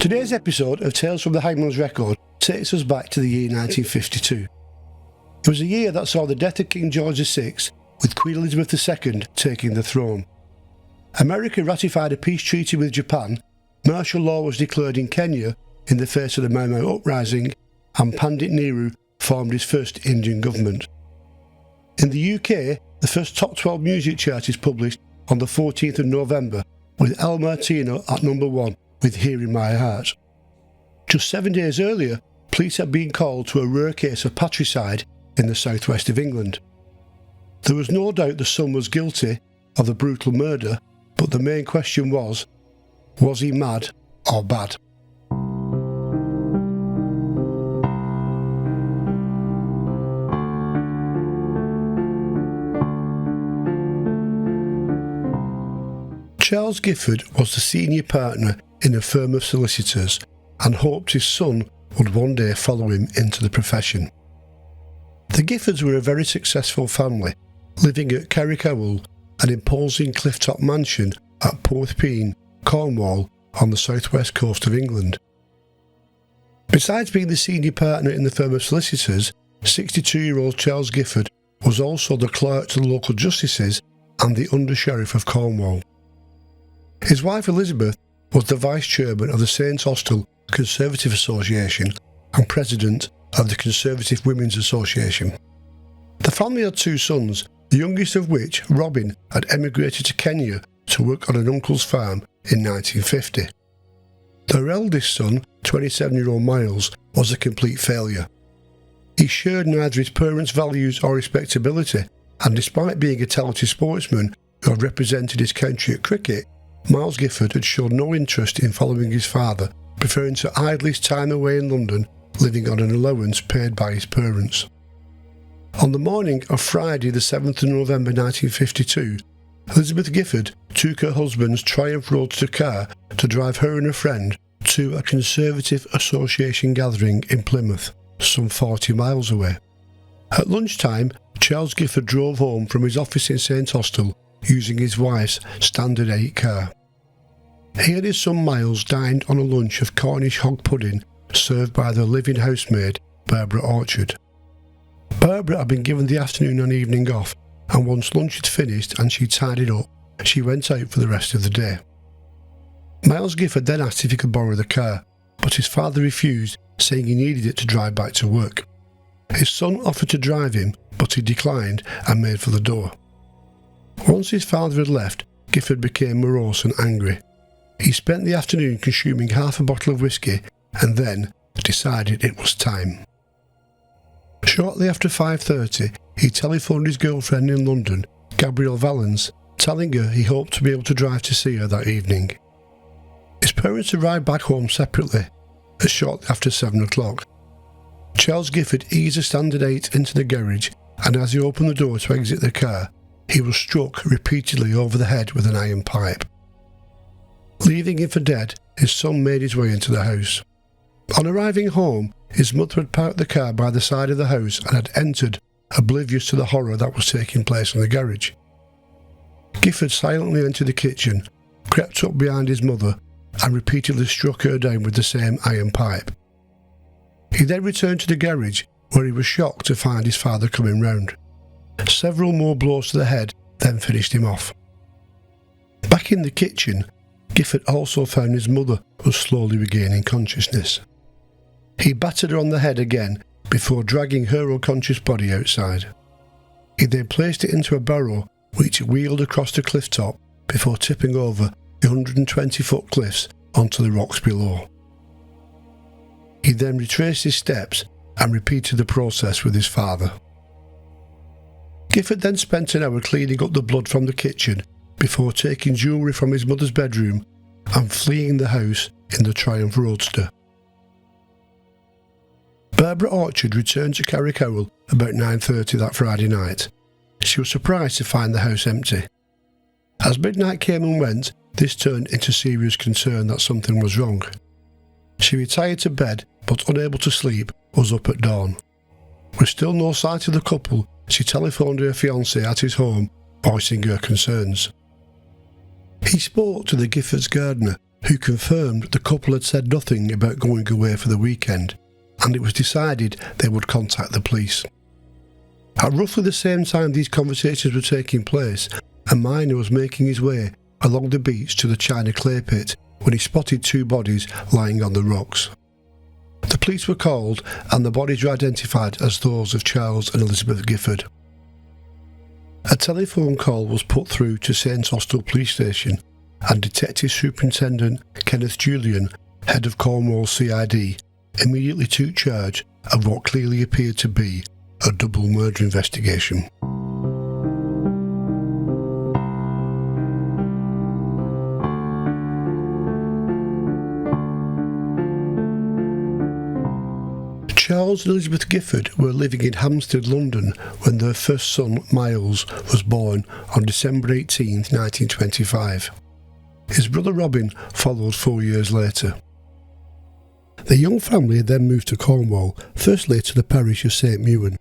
Today's episode of Tales from the Hangman's Record takes us back to the year 1952. It was a year that saw the death of King George VI, with Queen Elizabeth II taking the throne. America ratified a peace treaty with Japan, martial law was declared in Kenya in the face of the Mau Mau uprising, and Pandit Nehru formed his first Indian government. In the UK, the first top 12 music chart is published on the 14th of November, with El Martino at number 1 with Here in My Heart. Just 7 days earlier, police had been called to a rare case of patricide in the southwest of England. There was no doubt the son was guilty of the brutal murder, but the main question was he mad or bad? Charles Giffard was the senior partner in a firm of solicitors and hoped his son would one day follow him into the profession. The Giffords were a very successful family, living at Carrickowell, an imposing cliff-top mansion at Porthpean, Cornwall, on the southwest coast of England. Besides being the senior partner in the firm of solicitors, 62-year-old Charles Giffard was also the clerk to the local justices and the under-sheriff of Cornwall. His wife Elizabeth was the vice-chairman of the St Austell Conservative Association and president of the Conservative Women's Association. The family had 2 sons, the youngest of which, Robin, had emigrated to Kenya to work on an uncle's farm in 1950. Their eldest son, 27-year-old Miles, was a complete failure. He shared neither his parents' values or respectability, and despite being a talented sportsman who had represented his country at cricket, Miles Giffard had shown no interest in following his father, preferring to idle his time away in London, living on an allowance paid by his parents. On the morning of Friday the 7th of November 1952, Elizabeth Giffard took her husband's Triumph Roadster car to drive her and a friend to a Conservative Association gathering in Plymouth, some 40 miles away. At lunchtime, Charles Giffard drove home from his office in St Austell using his wife's Standard 8 car. He and his son Miles dined on a lunch of Cornish hog pudding served by their living housemaid, Barbara Orchard. Barbara had been given the afternoon and evening off, and once lunch had finished and she tidied up, she went out for the rest of the day. Miles Giffard then asked if he could borrow the car, but his father refused, saying he needed it to drive back to work. His son offered to drive him, but he declined and made for the door. Once his father had left, Giffard became morose and angry. He spent the afternoon consuming half a bottle of whiskey and then decided it was time. Shortly after 5:30, he telephoned his girlfriend in London, Gabrielle Valens, telling her he hoped to be able to drive to see her that evening. His parents arrived back home separately at shortly after 7 o'clock. Charles Giffard eased a Standard 8 into the garage, and as he opened the door to exit the car, he was struck repeatedly over the head with an iron pipe. Leaving him for dead, his son made his way into the house. On arriving home, his mother had parked the car by the side of the house and had entered, oblivious to the horror that was taking place in the garage. Giffard silently entered the kitchen, crept up behind his mother, and repeatedly struck her down with the same iron pipe. He then returned to the garage, where he was shocked to find his father coming round. Several more blows to the head then finished him off. Back in the kitchen, Giffard also found his mother was slowly regaining consciousness. He battered her on the head again before dragging her unconscious body outside. He then placed it into a barrow which he wheeled across the cliff top before tipping over the 120-foot cliffs onto the rocks below. He then retraced his steps and repeated the process with his father. Giffard then spent an hour cleaning up the blood from the kitchen before taking jewellery from his mother's bedroom and fleeing the house in the Triumph Roadster. Barbara Orchard returned to Carrickowell about 9:30 that Friday night. She was surprised to find the house empty. As midnight came and went, this turned into serious concern that something was wrong. She retired to bed, but unable to sleep, was up at dawn. With still no sight of the couple, she telephoned her fiancé at his home, voicing her concerns. He spoke to the Giffords' gardener, who confirmed the couple had said nothing about going away for the weekend, and it was decided they would contact the police. At roughly the same time these conversations were taking place, a miner was making his way along the beach to the China clay pit when he spotted two bodies lying on the rocks. The police were called and the bodies were identified as those of Charles and Elizabeth Giffard. A telephone call was put through to St Austell Police Station, and Detective Superintendent Kenneth Julian, head of Cornwall CID, immediately took charge of what clearly appeared to be a double murder investigation. Charles and Elizabeth Giffard were living in Hampstead, London, when their first son, Miles, was born on December 18, 1925. His brother Robin followed 4 years later. The young family then moved to Cornwall, firstly to the parish of St Mewan.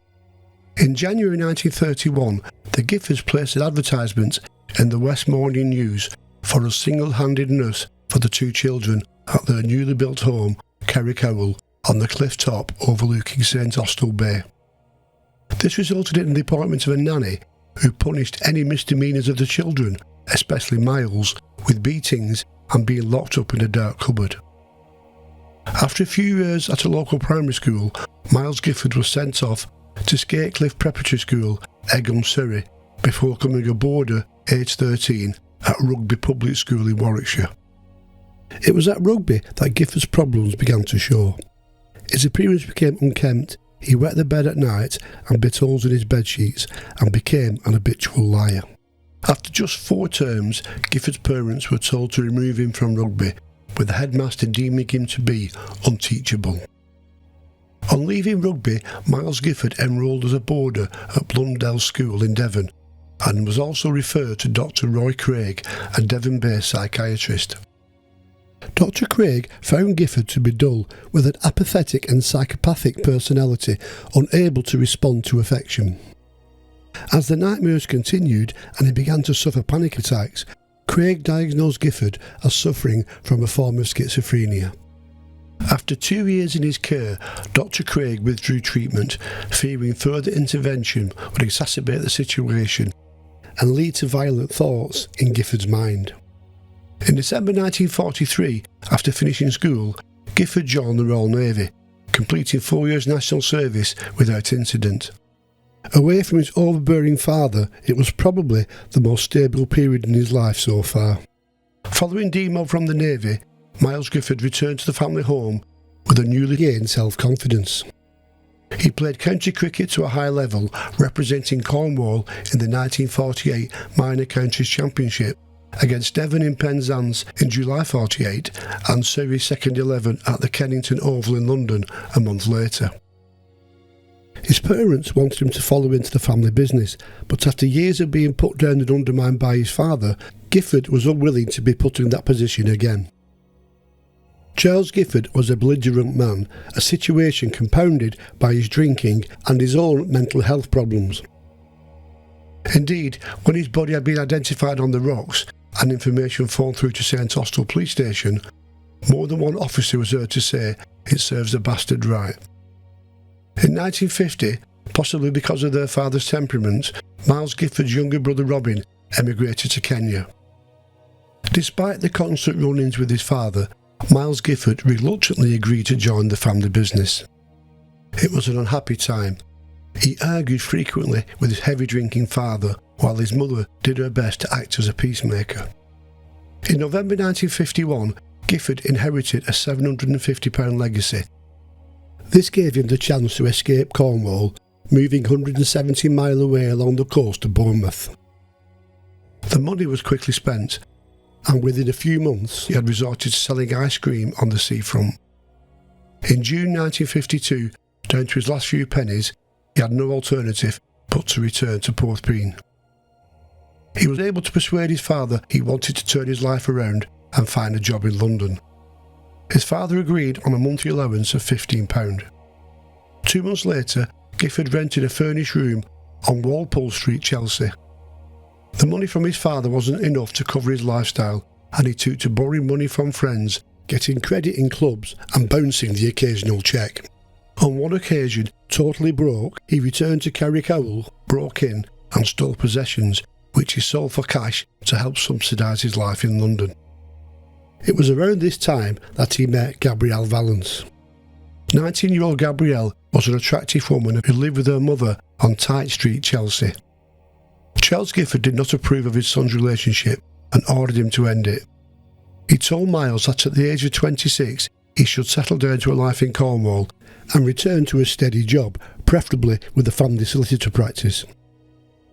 In January 1931, the Giffords placed an advertisement in the West Morning News for a single-handed nurse for the two children at their newly built home, Carrickowell, on the cliff top overlooking St Austell Bay. This resulted in the appointment of a nanny who punished any misdemeanours of the children, especially Miles, with beatings and being locked up in a dark cupboard. After a few years at a local primary school, Miles Giffard was sent off to Skatecliff Preparatory School, Egham, Surrey, before becoming a boarder, aged 13, at Rugby Public School in Warwickshire. It was at Rugby that Giffard's problems began to show. His appearance became unkempt, he wet the bed at night and bit holes in his bedsheets and became an habitual liar. After just 4 terms, Giffard's parents were told to remove him from Rugby, with the headmaster deeming him to be unteachable. On leaving Rugby, Miles Giffard enrolled as a boarder at Blundell School in Devon and was also referred to Dr Roy Craig, a Devon-based psychiatrist. Dr Craig found Giffard to be dull, with an apathetic and psychopathic personality, unable to respond to affection. As the nightmares continued and he began to suffer panic attacks, Craig diagnosed Giffard as suffering from a form of schizophrenia. After 2 years in his care, Dr Craig withdrew treatment, fearing further intervention would exacerbate the situation and lead to violent thoughts in Giffard's mind. In December 1943, after finishing school, Giffard joined the Royal Navy, completing 4 years national service without incident. Away from his overbearing father, it was probably the most stable period in his life so far. Following demob from the Navy, Miles Giffard returned to the family home with a newly gained self-confidence. He played county cricket to a high level, representing Cornwall in the 1948 Minor Counties Championship against Devon in Penzance in July 48 and Surrey Second 11 at the Kennington Oval in London a month later. His parents wanted him to follow into the family business, but after years of being put down and undermined by his father, Giffard was unwilling to be put in that position again. Charles Giffard was a belligerent man, a situation compounded by his drinking and his own mental health problems. Indeed, when his body had been identified on the rocks and information phoned through to St Austell Police Station, more than one officer was heard to say, "It serves the bastard right." In 1950, possibly because of their father's temperament, Miles Giffard's younger brother Robin emigrated to Kenya. Despite the constant run-ins with his father, Miles Giffard reluctantly agreed to join the family business. It was an unhappy time. He argued frequently with his heavy-drinking father, while his mother did her best to act as a peacemaker. In November 1951, Giffard inherited a £750 legacy. This gave him the chance to escape Cornwall, moving 170 miles away along the coast to Bournemouth. The money was quickly spent, and within a few months he had resorted to selling ice cream on the seafront. In June 1952, down to his last few pennies, he had no alternative but to return to Porthpean. He was able to persuade his father he wanted to turn his life around and find a job in London. His father agreed on a monthly allowance of £15. 2 months later, Giffard rented a furnished room on Walpole Street, Chelsea. The money from his father wasn't enough to cover his lifestyle, and he took to borrowing money from friends, getting credit in clubs and bouncing the occasional cheque. On one occasion, totally broke, he returned to Carrickowell, broke in and stole possessions, which he sold for cash to help subsidise his life in London. It was around this time that he met Gabrielle Valence. 19-year-old Gabrielle was an attractive woman who lived with her mother on Tite Street, Chelsea. Charles Giffard did not approve of his son's relationship and ordered him to end it. He told Miles that at the age of 26 he should settle down to a life in Cornwall and return to a steady job, preferably with a family solicitor practice.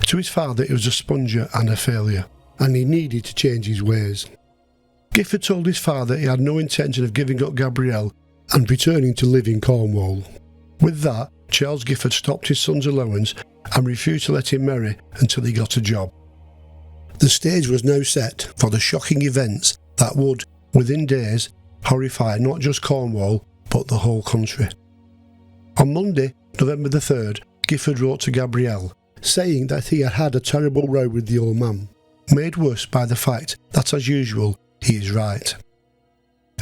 To his father, he was a sponger and a failure, and he needed to change his ways. Giffard told his father he had no intention of giving up Gabrielle and returning to live in Cornwall. With that, Charles Giffard stopped his son's allowance and refused to let him marry until he got a job. The stage was now set for the shocking events that would, within days, horrify not just Cornwall but the whole country. On Monday, November the 3rd, Giffard wrote to Gabrielle, saying that he had had a terrible row with the old man, made worse by the fact that, as usual, he is right.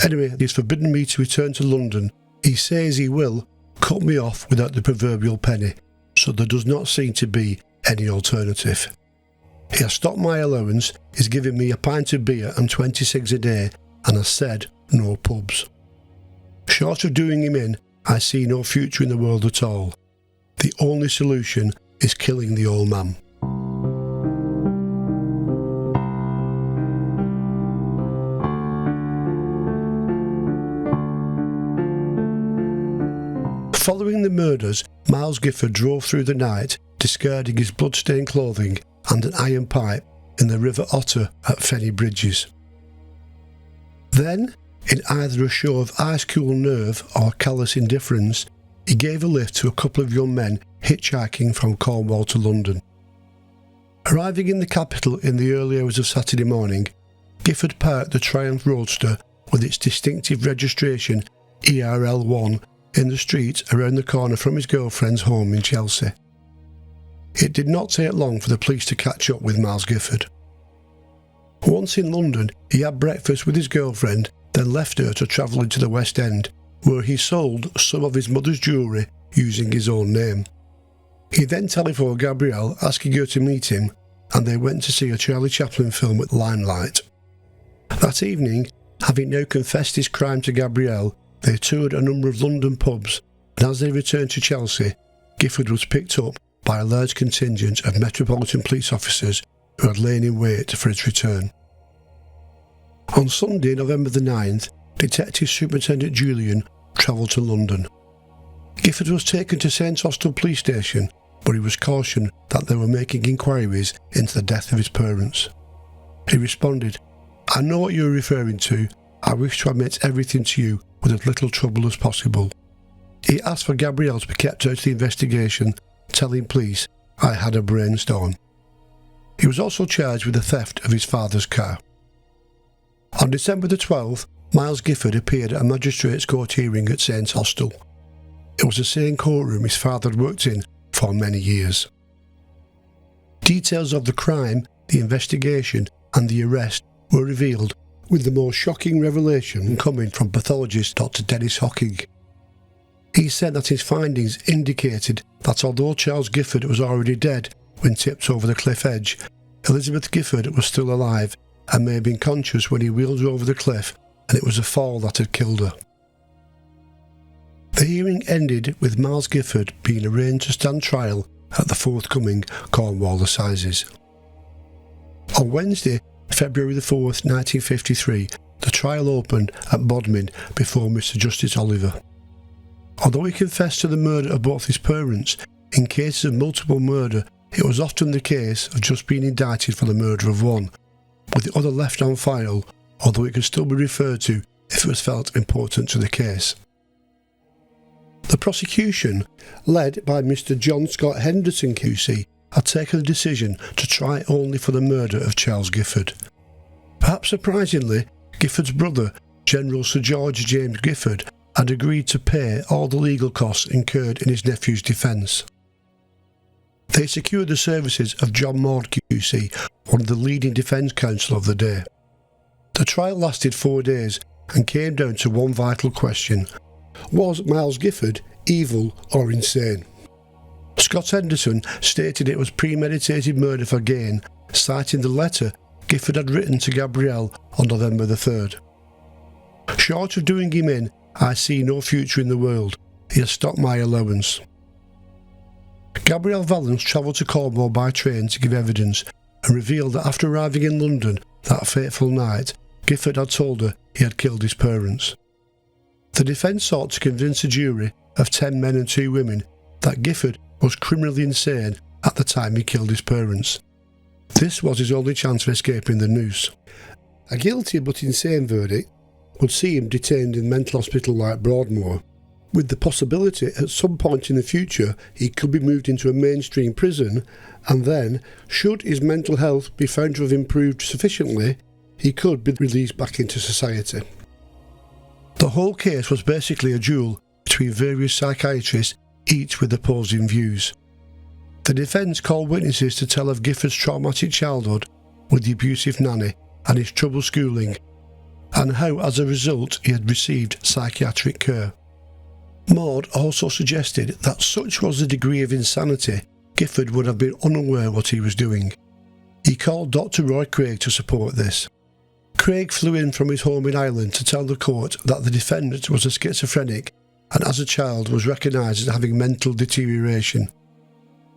Anyway, he's forbidden me to return to London. He says he will cut me off without the proverbial penny, so there does not seem to be any alternative. He has stopped my allowance, is giving me a pint of beer and 20 cigs a day, and has said no pubs. Short of doing him in, I see no future in the world at all. The only solution is killing the old man. Following the murders, Miles Giffard drove through the night, discarding his blood-stained clothing and an iron pipe in the River Otter at Fenny Bridges. Then, in either a show of ice-cool nerve or callous indifference, he gave a lift to a couple of young men hitchhiking from Cornwall to London. Arriving in the capital in the early hours of Saturday morning, Giffard parked the Triumph Roadster with its distinctive registration ERL1 in the street around the corner from his girlfriend's home in Chelsea. It did not take long for the police to catch up with Miles Giffard. Once in London, he had breakfast with his girlfriend, then left her to travel into the West End, where he sold some of his mother's jewellery using his own name. He then telephoned Gabrielle asking her to meet him, and they went to see a Charlie Chaplin film at Limelight. That evening, having now confessed his crime to Gabrielle, they toured a number of London pubs, and as they returned to Chelsea, Giffard was picked up by a large contingent of Metropolitan Police officers who had lain in wait for his return. On Sunday, November the 9th, Detective Superintendent Julian travelled to London. Giffard was taken to St Austell Police Station, but he was cautioned that they were making inquiries into the death of his parents. He responded, "I know what you are referring to. I wish to admit everything to you with as little trouble as possible." He asked for Gabrielle to be kept out of the investigation, telling police, "I had a brainstorm." He was also charged with the theft of his father's car. On December the 12th, Miles Giffard appeared at a magistrate's court hearing at St Austell. It was the same courtroom his father had worked in for many years. Details of the crime, the investigation and the arrest were revealed, with the most shocking revelation coming from pathologist Dr. Dennis Hocking. He said that his findings indicated that although Charles Giffard was already dead when tipped over the cliff edge, Elizabeth Giffard was still alive and may have been conscious when he wheeled her over the cliff, and it was a fall that had killed her. The hearing ended with Miles Giffard being arraigned to stand trial at the forthcoming Cornwall Assizes. On Wednesday, February the 4th, 1953, the trial opened at Bodmin before Mr. Justice Oliver. Although he confessed to the murder of both his parents, in cases of multiple murder, it was often the case of just being indicted for the murder of one, with the other left on file, although it could still be referred to if it was felt important to the case. The prosecution, led by Mr. John Scott Henderson QC, had taken the decision to try only for the murder of Charles Giffard. Perhaps surprisingly, Giffard's brother, General Sir George James Giffard, had agreed to pay all the legal costs incurred in his nephew's defence. They secured the services of John Maud QC, one of the leading defence counsel of the day. The trial lasted 4 days and came down to one vital question: was Miles Giffard evil or insane? Scott Henderson stated it was premeditated murder for gain, citing the letter Giffard had written to Gabrielle on November the 3rd. Short of doing him in, I see no future in the world. He has stopped my allowance. Gabrielle Valence travelled to Cornwall by train to give evidence and revealed that after arriving in London that fateful night, Giffard had told her he had killed his parents. The defence sought to convince a jury of 10 men and 2 women that Giffard was criminally insane at the time he killed his parents. This was his only chance of escaping the noose. A guilty but insane verdict would see him detained in a mental hospital like Broadmoor, with the possibility at some point in the future he could be moved into a mainstream prison, and then, should his mental health be found to have improved sufficiently, he could be released back into society. The whole case was basically a duel between various psychiatrists, each with opposing views. The defence called witnesses to tell of Giffard's traumatic childhood with the abusive nanny and his troubled schooling, and how as a result he had received psychiatric care. Maud also suggested that such was the degree of insanity, Giffard would have been unaware what he was doing. He called Dr. Roy Craig to support this. Craig flew in from his home in Ireland to tell the court that the defendant was a schizophrenic and as a child was recognised as having mental deterioration.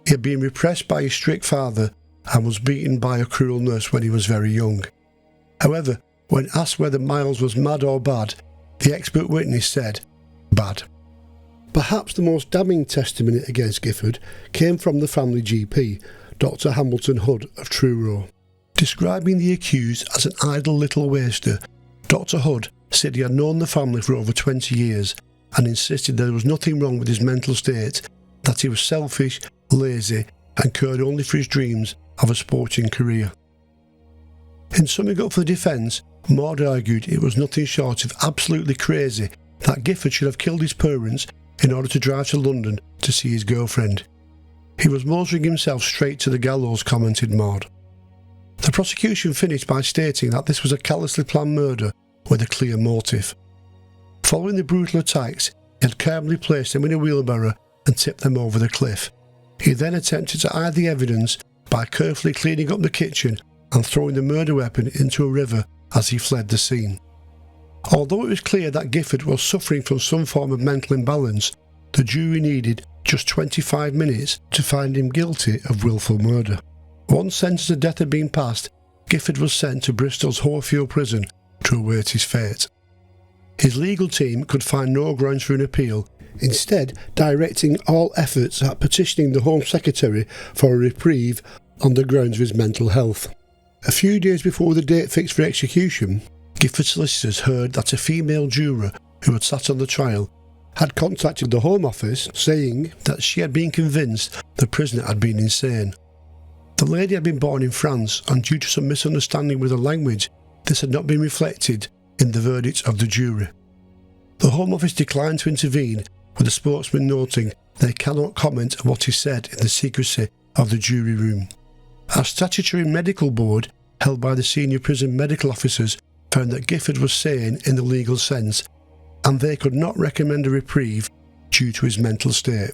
He had been repressed by his strict father and was beaten by a cruel nurse when he was very young. However, when asked whether Miles was mad or bad, the expert witness said, "Bad." Perhaps the most damning testimony against Giffard came from the family GP, Dr. Hamilton Hood of Truro. Describing the accused as an idle little waster, Dr. Hood said he had known the family for over 20 years and insisted there was nothing wrong with his mental state, that he was selfish, lazy and cared only for his dreams of a sporting career. In summing up for the defence, Maud argued it was nothing short of absolutely crazy that Giffard should have killed his parents in order to drive to London to see his girlfriend. He was moseying himself straight to the gallows, commented Maud. The prosecution finished by stating that this was a callously planned murder with a clear motive. Following the brutal attacks, he had calmly placed them in a wheelbarrow and tipped them over the cliff. He then attempted to hide the evidence by carefully cleaning up the kitchen and throwing the murder weapon into a river as he fled the scene. Although it was clear that Giffard was suffering from some form of mental imbalance, the jury needed just 25 minutes to find him guilty of willful murder. Once sentence of death had been passed, Giffard was sent to Bristol's Porthpean prison to await his fate. His legal team could find no grounds for an appeal, instead directing all efforts at petitioning the Home Secretary for a reprieve on the grounds of his mental health. A few days before the date fixed for execution, Giffard's solicitors heard that a female juror who had sat on the trial had contacted the Home Office saying that she had been convinced the prisoner had been insane. The lady had been born in France, and due to some misunderstanding with the language, this had not been reflected in the verdict of the jury. The Home Office declined to intervene, with the spokesman noting they cannot comment on what is said in the secrecy of the jury room. A statutory medical board held by the senior prison medical officers found that Giffard was sane in the legal sense, and they could not recommend a reprieve due to his mental state.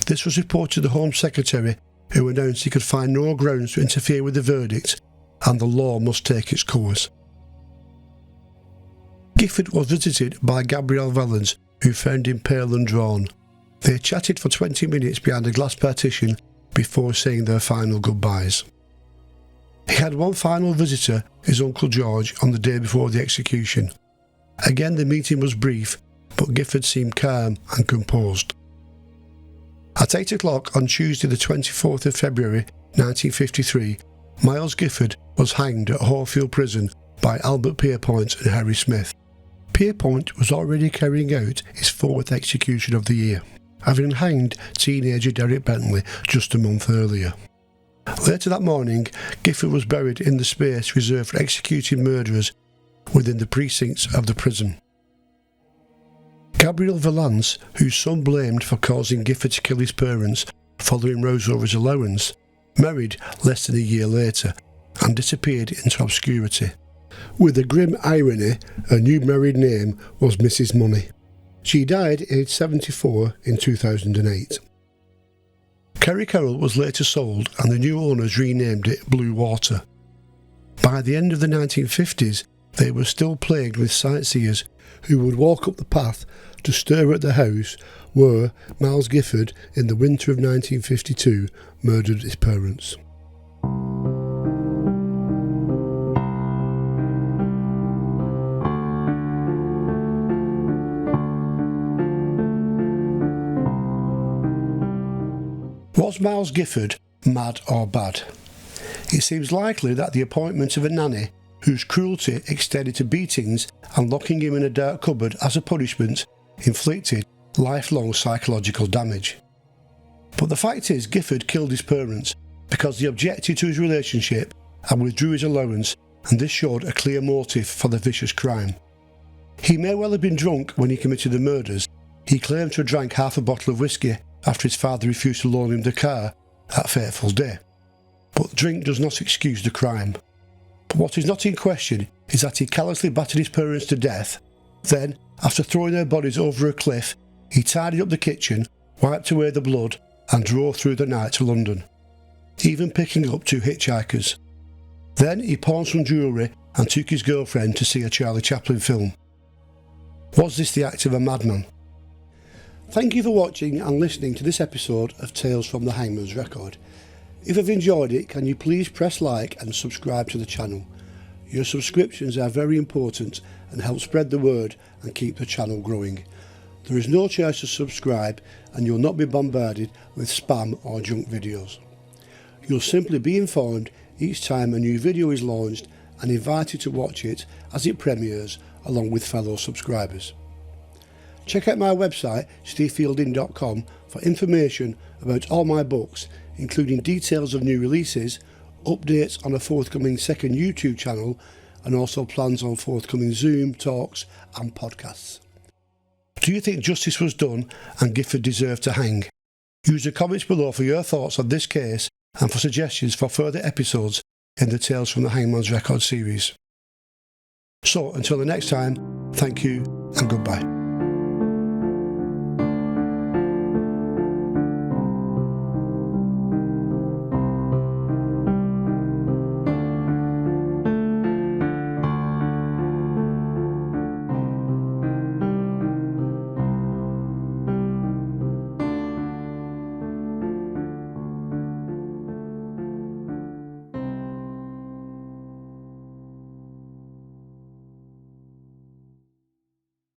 This was reported to the Home Secretary, who announced he could find no grounds to interfere with the verdict and the law must take its course. Giffard was visited by Gabrielle Valence, who found him pale and drawn. They chatted for 20 minutes behind a glass partition before saying their final goodbyes. He had one final visitor, his Uncle George, on the day before the execution. Again the meeting was brief, but Giffard seemed calm and composed. At 8 o'clock on Tuesday the 24th of February 1953, Miles Giffard was hanged at Porthpean Prison by Albert Pierpoint and Harry Smith. Pierpoint was already carrying out his 4th execution of the year, having hanged teenager Derek Bentley just a month earlier. Later that morning, Giffard was buried in the space reserved for executed murderers within the precincts of the prison. Gabrielle Valence, whose son blamed for causing Giffard to kill his parents following Roseover's allowance, married less than a year later and disappeared into obscurity. With a grim irony, her new married name was Mrs. Money. She died aged 74 in 2008. Kerry Carroll was later sold and the new owners renamed it Blue Water. By the end of the 1950s, they were still plagued with sightseers who would walk up the path to stare at the house where Miles Giffard, in the winter of 1952, murdered his parents. Was Miles Giffard mad or bad? It seems likely that the appointment of a nanny whose cruelty extended to beatings and locking him in a dark cupboard as a punishment inflicted lifelong psychological damage. But the fact is, Giffard killed his parents because they objected to his relationship and withdrew his allowance, and this showed a clear motive for the vicious crime. He may well have been drunk when he committed the murders. He claimed to have drank half a bottle of whiskey after his father refused to loan him the car that fateful day. But drink does not excuse the crime. But what is not in question is that he callously battered his parents to death. Then, after throwing their bodies over a cliff, he tidied up the kitchen, wiped away the blood, and drove through the night to London, even picking up 2 hitchhikers. Then he pawned some jewellery and took his girlfriend to see a Charlie Chaplin film. Was this the act of a madman? Thank you for watching and listening to this episode of Tales from the Hangman's Record. If you've enjoyed it, can you please press like and subscribe to the channel? Your subscriptions are very important and help spread the word and keep the channel growing. There is no charge to subscribe and you'll not be bombarded with spam or junk videos. You'll simply be informed each time a new video is launched and invited to watch it as it premieres along with fellow subscribers. Check out my website stevefielding.com for information about all my books, including details of new releases, updates on a forthcoming second YouTube channel, and also plans on forthcoming Zoom talks and podcasts. Do you think justice was done and Giffard deserved to hang? Use the comments below for your thoughts on this case and for suggestions for further episodes in the Tales from the Hangman's Record series. So until the next time, thank you and goodbye.